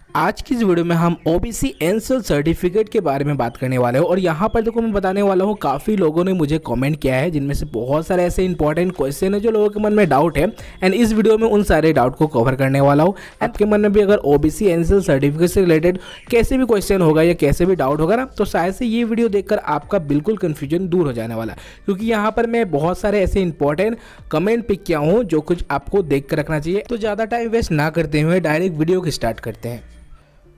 आज की इस वीडियो में हम ओबीसी एनसीएल सर्टिफिकेट के बारे में बात करने वाले हैं और यहाँ पर देखो मैं बताने वाला हूँ, काफ़ी लोगों ने मुझे कमेंट किया है जिनमें से बहुत सारे ऐसे इंपॉर्टेंट क्वेश्चन है जो लोगों के मन में डाउट है एंड इस वीडियो में उन सारे डाउट को कवर करने वाला हूँ। आपके मन में भी अगर ओबीसी एनसीएल सर्टिफिकेट से रिलेटेड कैसे भी क्वेश्चन होगा या कैसे भी डाउट होगा ना, तो शायद से ये वीडियो देखकर आपका बिल्कुल कन्फ्यूजन दूर हो जाने वाला है, क्योंकि यहाँ पर मैं बहुत सारे ऐसे इंपॉर्टेंट कमेंट पिक किया हूँ जो कुछ आपको देख कर रखना चाहिए। तो ज़्यादा टाइम वेस्ट ना करते हुए डायरेक्ट वीडियो को स्टार्ट करते हैं।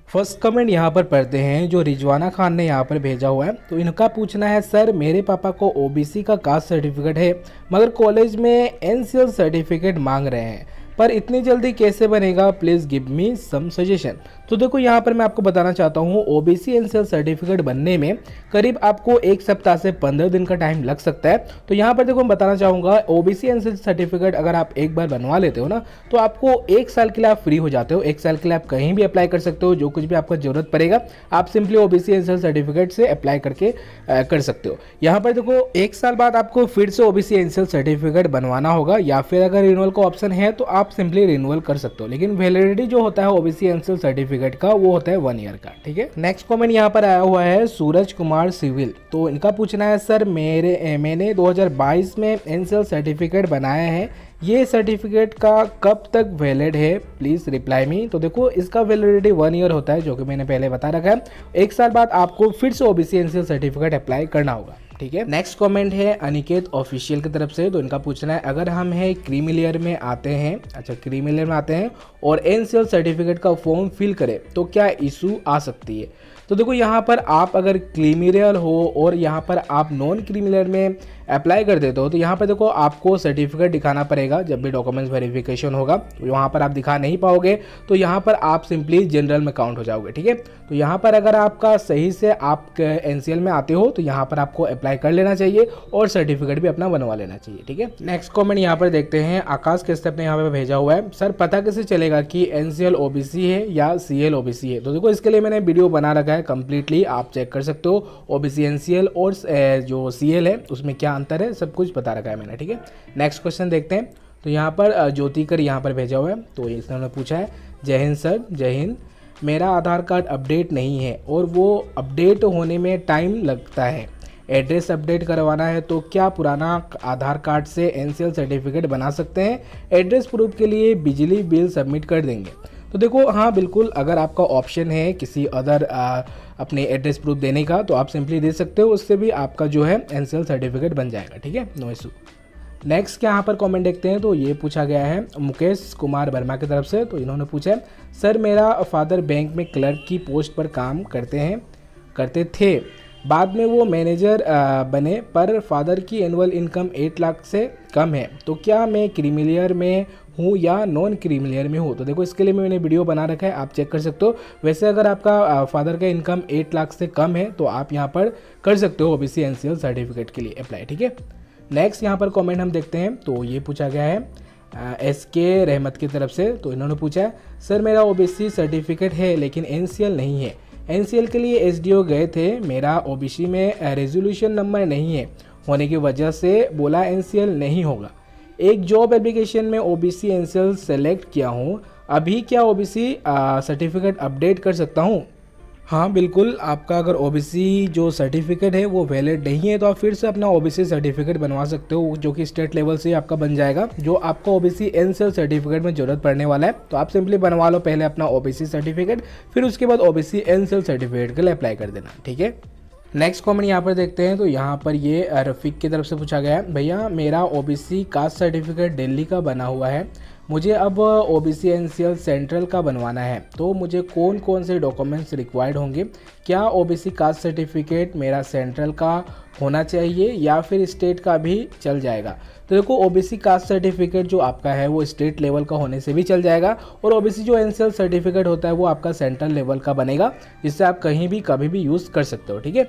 फर्स्ट कमेंट यहाँ पर पढ़ते हैं जो रिजवाना खान ने यहाँ पर भेजा हुआ है। तो इनका पूछना है, सर मेरे पापा को ओबीसी का कास्ट सर्टिफिकेट है मगर कॉलेज में एनसीएल सर्टिफिकेट मांग रहे हैं, पर इतनी जल्दी कैसे बनेगा, please give me some suggestion. तो देखो यहाँ पर मैं आपको बताना चाहता हूँ, ओबीसी एनसीएल सर्टिफिकेट बनने में करीब आपको 1 सप्ताह से 15 दिन का टाइम लग सकता है। तो यहाँ पर देखो मैं बताना चाहूँगा, ओबीसी एनसीएल सर्टिफिकेट अगर आप एक बार बनवा लेते हो ना, तो आपको 1 साल के लिए आप फ्री हो जाते हो। 1 साल के लिए आप कहीं भी अप्लाई कर सकते हो, जो कुछ भी आपको जरूरत पड़ेगा आप सिंपली ओबीसी एनसीएल सर्टिफिकेट से अप्लाई करके कर सकते हो। यहाँ पर देखो 1 साल बाद आपको फिर से ओबीसी एनसीएल सर्टिफिकेट बनवाना होगा, या फिर अगर रिन्यूअल का ऑप्शन है तो आप सिंपली रिन्यूअल कर सकते हो, लेकिन वैलिडिटी जो होता है ओबीसी एनसीएल सर्टिफिकेट का वो होता है 1 ईयर का। ठीक है, नेक्स्ट कमेंट यहाँ पर आया हुआ है सूरज कुमार सिविल। तो इनका पूछना है, सर मैंने 2022 में एनसीएल सर्टिफिकेट बनाया है, ये सर्टिफिकेट का कब तक वैलिड है, प्लीज़ रिप्लाई मी। तो देखो इसका वैलिडिटी 1 ईयर होता है, जो कि मैंने पहले बता रखा है। 1 साल बाद आपको फिर से ओबीसी एनसीएल सर्टिफिकेट अप्लाई करना होगा। ठीक है, नेक्स्ट कमेंट है अनिकेत ऑफिशियल की तरफ से। तो इनका पूछना है, अगर हम है क्रीमी लेयर में आते हैं, अच्छा क्रीमी लेयर में आते हैं और एनसीएल सर्टिफिकेट का फॉर्म फिल करें तो क्या इशू आ सकती है। तो देखो यहाँ पर आप अगर क्रीमी लेयर हो और यहाँ पर आप नॉन क्रीमी लेयर में अप्लाई कर देते हो, तो यहाँ पर देखो आपको सर्टिफिकेट दिखाना पड़ेगा। जब भी डॉक्यूमेंट्स वेरिफिकेशन होगा वहाँ पर आप दिखा नहीं पाओगे, तो यहाँ पर आप सिंपली जनरल में काउंट हो जाओगे। ठीक है, तो यहाँ पर अगर आपका सही से आप एनसीएल में आते हो तो यहाँ पर आपको अप्लाई कर लेना चाहिए और सर्टिफिकेट भी अपना बनवा लेना चाहिए। ठीक है, नेक्स्ट कमेंट यहाँ पर देखते हैं आकाश कश्यप ने यहाँ पर भेजा हुआ है, सर पता कैसे चलेगा कि एनसीएल ओबीसी है या सीएल ओबीसी है। तो देखो इसके लिए मैंने वीडियो बना रखा है कंप्लीटली, आप चेक कर सकते हो। ओबीसी एनसीएल और जो सीएल है उसमें क्या अंतर है सब कुछ बता रखा है मैंने। ठीक है, नेक्स्ट क्वेश्चन देखते हैं। तो यहाँ पर ज्योतिकर यहाँ पर भेजा हुआ है। तो इसने पूछा है, जय हिंद सर, जय हिंद, मेरा आधार कार्ड अपडेट नहीं है और वो अपडेट होने में टाइम लगता है, एड्रेस अपडेट करवाना है, तो क्या पुराना आधार कार्ड से एनसीएल सर्टिफिकेट बना सकते हैं। एड्रेस प्रूफ के लिए बिजली बिल सबमिट कर देंगे। तो देखो हाँ बिल्कुल, अगर आपका ऑप्शन है किसी अदर अपने एड्रेस प्रूफ देने का तो आप सिंपली दे सकते हो, उससे भी आपका जो है एनसीएल सर्टिफिकेट बन जाएगा। ठीक है, नो इशू। नेक्स्ट यहाँ पर कमेंट देखते हैं। तो ये पूछा गया है मुकेश कुमार वर्मा की तरफ से। तो इन्होंने पूछा है, सर मेरा फादर बैंक में क्लर्क की पोस्ट पर काम करते थे, बाद में वो मैनेजर बने, पर फादर की एनुअल इनकम 8 लाख से कम है, तो क्या मैं क्रीमी लेयर में हूँ या नॉन क्रीमी लेयर में हूँ। तो देखो इसके लिए मैंने वीडियो बना रखा है, आप चेक कर सकते हो। वैसे अगर आपका फादर का इनकम 8 लाख से कम है तो आप यहाँ पर कर सकते हो ओबीसी एनसीएल सर्टिफिकेट के लिए अप्लाई। ठीक है, नेक्स्ट यहाँ पर कमेंट हम देखते हैं। तो ये पूछा गया है एसके रहमत की तरफ से। तो इन्होंने पूछा है, सर मेरा ओबीसी सर्टिफिकेट है लेकिन एनसीएल नहीं है, एनसीएल के लिए एसडीओ गए थे, मेरा ओबीसी में रेजोल्यूशन नंबर नहीं है होने की वजह से बोला एनसीएल नहीं होगा। एक जॉब एप्लीकेशन में ओबीसी एनसीएल सेलेक्ट किया हूँ, अभी क्या ओबीसी सर्टिफिकेट अपडेट कर सकता हूँ। हाँ बिल्कुल, आपका अगर ओबीसी जो सर्टिफिकेट है वो वैलिड नहीं है तो आप फिर से अपना ओबीसी सर्टिफिकेट बनवा सकते हो, जो कि स्टेट लेवल से आपका बन जाएगा। जो आपको ओबीसी एनसीएल सर्टिफिकेट में जरूरत पड़ने वाला है, तो आप सिंपली बनवा लो पहले अपना ओबीसी सर्टिफिकेट, फिर उसके बाद ओबीसी एनसीएल सर्टिफिकेट के लिए अप्लाई कर देना। ठीक है, नेक्स्ट कमेंट यहाँ पर देखते हैं। तो यहाँ पर ये रफ़ीक की तरफ से पूछा गया है, भैया मेरा ओबीसी कास्ट सर्टिफिकेट दिल्ली का बना हुआ है, मुझे अब ओबीसी एनसीएल सेंट्रल का बनवाना है, तो मुझे कौन कौन से डॉक्यूमेंट्स रिक्वायर्ड होंगे। क्या ओबीसी कास्ट सर्टिफिकेट मेरा सेंट्रल का होना चाहिए या फिर स्टेट का भी चल जाएगा। तो देखो ओबीसी कास्ट सर्टिफिकेट जो आपका है वो स्टेट लेवल का होने से भी चल जाएगा, और ओबीसी जो एनसीएल सर्टिफिकेट होता है वो आपका सेंट्रल लेवल का बनेगा, जिससे आप कहीं भी कभी भी यूज़ कर सकते हो। ठीक है,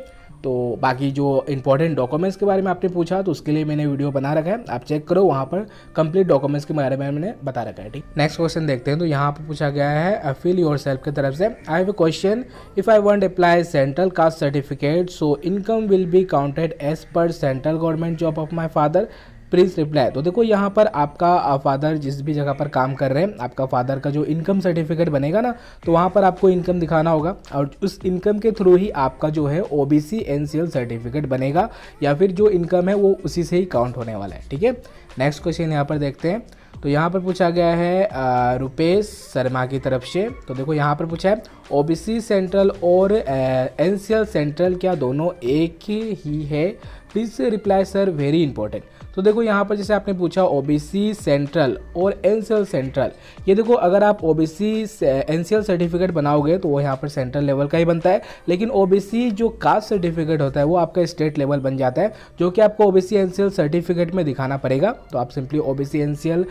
तो बाकी जो इंपॉर्टेंट डॉक्यूमेंट्स के बारे में आपने पूछा तो उसके लिए मैंने वीडियो बना रखा है, आप चेक करो, वहाँ पर कंप्लीट डॉक्यूमेंट्स के बारे में मैंने बता रखा है। ठीक, नेक्स्ट क्वेश्चन देखते हैं। तो यहाँ पर पूछा गया है फील योर सेल्फ की तरफ से, I have a question, if I want apply central caste certificate so income will be counted as per central government job of my father, please reply. तो देखो यहाँ पर आपका फादर जिस भी जगह पर काम कर रहे हैं, आपका फादर का जो इनकम सर्टिफिकेट बनेगा ना, तो वहाँ पर आपको इनकम दिखाना होगा और उस इनकम के थ्रू ही आपका जो है ओबीसी एनसीएल सर्टिफिकेट बनेगा, या फिर जो इनकम है वो उसी से ही काउंट होने वाला है। ठीक है, नेक्स्ट क्वेश्चन यहाँ पर देखते हैं। तो यहाँ पर पूछा गया है रुपेश शर्मा की तरफ से। तो देखो यहाँ पर पूछा है ओबीसी सेंट्रल और एनसीएल सेंट्रल क्या दोनों एक ही है? Please reply sir, very important. तो देखो यहाँ पर जैसे आपने पूछा ओबीसी सेंट्रल और एनसीएल सेंट्रल, ये देखो अगर आप ओबीसी एनसीएल सर्टिफिकेट बनाओगे तो वो यहाँ पर सेंट्रल लेवल का ही बनता है, लेकिन ओबीसी जो कास्ट सर्टिफिकेट होता है वो आपका स्टेट लेवल बन जाता है, जो कि आपको ओबीसी एनसीएल सर्टिफिकेट में दिखाना पड़ेगा। तो आप simply OBC NCL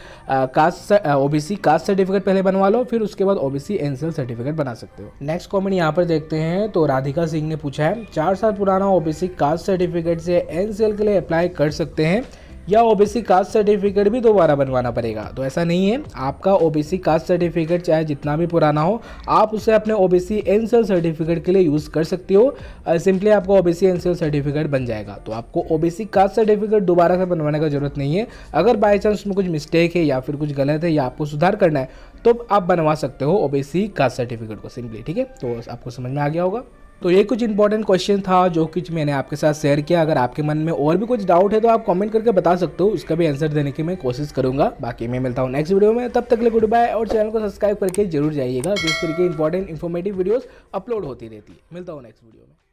OBC caste certificate पहले बनवा लो, फिर उसके बाद ओबीसी एनसीएल सर्टिफिकेट बना सकते हो। नेक्स्ट कॉमेंट यहाँ पर देखते हैं। तो राधिका सिंह ने पूछा है 4 साल पुराना ओबीसी कास्ट सर्टिफिकेट से एनसीएल के लिए अप्लाई कर सकते हैं या ओबीसी कास्ट सर्टिफिकेट भी दोबारा बनवाना पड़ेगा? तो ऐसा नहीं है, आपका ओबीसी कास्ट सर्टिफिकेट चाहे जितना भी पुराना हो, आप उसे अपने ओबीसी एनसीएल सर्टिफिकेट के लिए यूज़ कर सकते हो। सिंपली आपका ओबीसी एनसीएल सर्टिफिकेट बन जाएगा। तो आपको ओबीसी कास्ट सर्टिफिकेट दोबारा से बनवाने का जरूरत नहीं है। अगर बाई चांस उसमें कुछ मिस्टेक है या फिर कुछ गलत है या आपको सुधार करना है तो आप बनवा सकते हो ओबीसी कास्ट सर्टिफिकेट को सिंपली। ठीक है, तो आपको समझ में आ गया होगा। तो ये कुछ इंपॉर्टेंट क्वेश्चन था जो कुछ मैंने आपके साथ शेयर किया। अगर आपके मन में और भी कुछ डाउट है तो आप कमेंट करके बता सकते हो, उसका भी आंसर देने की मैं कोशिश करूंगा। बाकी मैं मिलता हूँ नेक्स्ट वीडियो में, तब तक के लिए गुड बाय, और चैनल को सब्सक्राइब करके जरूर जाइएगा। जिस तरीके इंपॉर्टेंट इन्फॉर्मेटिव वीडियोस अपलोड होती रहती है। मिलता हूँ नेक्स्ट वीडियो में।